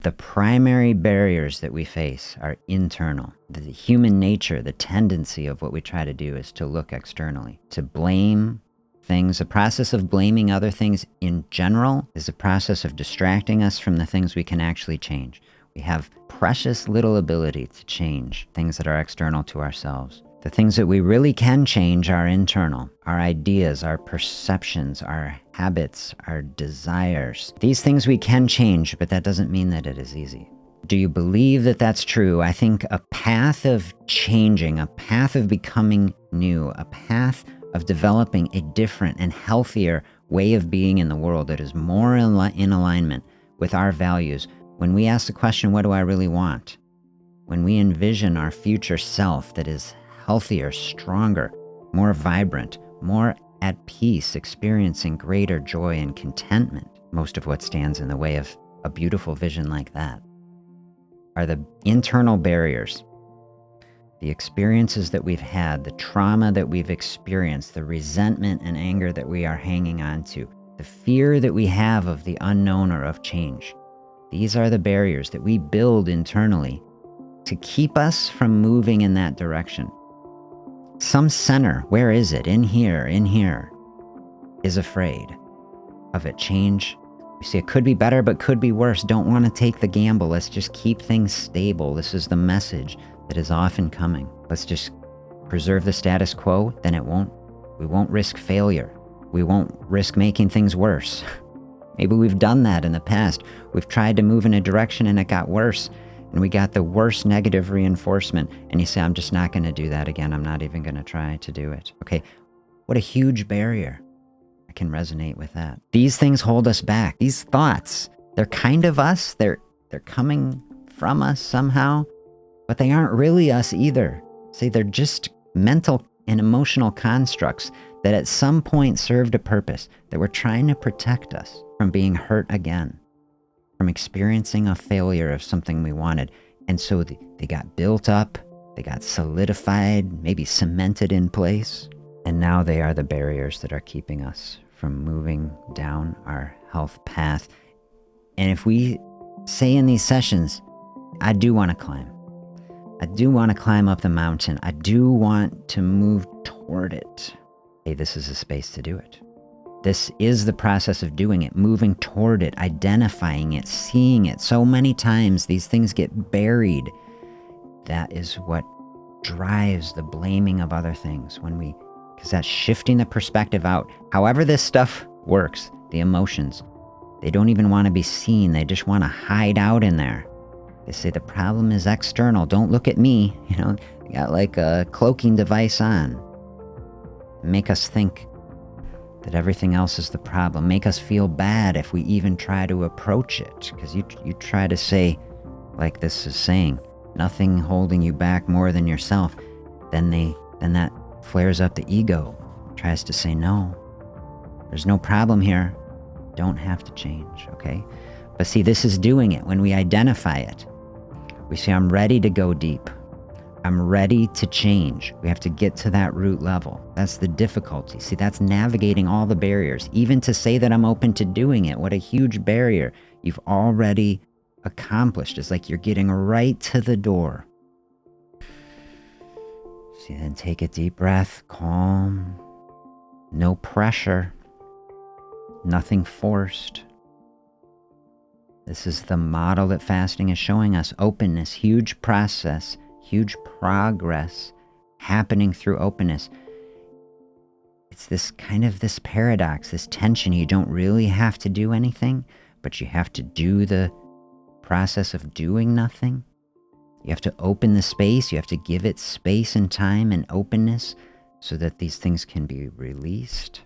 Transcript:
The primary barriers that we face are internal. The human nature, the tendency of what we try to do is to look externally, to blame things. The process of blaming other things in general is a process of distracting us from the things we can actually change. We have precious little ability to change things that are external to ourselves. The things that we really can change are internal. Our ideas, our perceptions, our habits, our desires. These things we can change, but that doesn't mean that it is easy. Do you believe that that's true? I think a path of changing, a path of becoming new, a path of developing a different and healthier way of being in the world that is more in alignment with our values. When we ask the question, what do I really want? When we envision our future self that is healthier, stronger, more vibrant, more at peace, experiencing greater joy and contentment, most of what stands in the way of a beautiful vision like that are the internal barriers, the experiences that we've had, the trauma that we've experienced, the resentment and anger that we are hanging on to, the fear that we have of the unknown or of change. These are the barriers that we build internally to keep us from moving in that direction. Some center, where is it? In here, is afraid of it. Change. You see, it could be better, but could be worse. Don't want to take the gamble. Let's just keep things stable. This is the message that is often coming. Let's just preserve the status quo, then we won't risk failure. We won't risk making things worse. Maybe we've done that in the past. We've tried to move in a direction and it got worse. And we got the worst negative reinforcement. And you say, I'm just not going to do that again. I'm not even going to try to do it. Okay, what a huge barrier. I can resonate with that. These things hold us back. These thoughts, they're kind of us. They're coming from us somehow, but they aren't really us either. See, they're just mental and emotional constructs that at some point served a purpose, that were trying to protect us from being hurt again, from experiencing a failure of something we wanted. And so they got built up, they got solidified, maybe cemented in place. And now they are the barriers that are keeping us from moving down our health path. And if we say in these sessions, I do want to climb. I do want to climb up the mountain. I do want to move toward it. Hey, this is a space to do it. This is the process of doing it, moving toward it, identifying it, seeing it. So many times these things get buried. That is what drives the blaming of other things because that's shifting the perspective out. However this stuff works, the emotions, they don't even want to be seen. They just want to hide out in there. They say the problem is external. Don't look at me. They got like a cloaking device on. Make us think that everything else is the problem. Make us feel bad if we even try to approach it. Because you try to say, like this is saying, nothing holding you back more than yourself. Then that flares up the ego. Tries to say, no, there's no problem here. Don't have to change, okay? But see, this is doing it. When we identify it, we say, I'm ready to go deep. I'm ready to change. We have to get to that root level. That's the difficulty. See, that's navigating all the barriers. Even to say that I'm open to doing it, what a huge barrier you've already accomplished. It's like you're getting right to the door. See, then take a deep breath, calm, no pressure, nothing forced. This is the model that fasting is showing us. Openness, huge process, huge progress happening through openness. It's this paradox, this tension. You don't really have to do anything, but you have to do the process of doing nothing. You have to open the space. You have to give it space and time and openness so that these things can be released.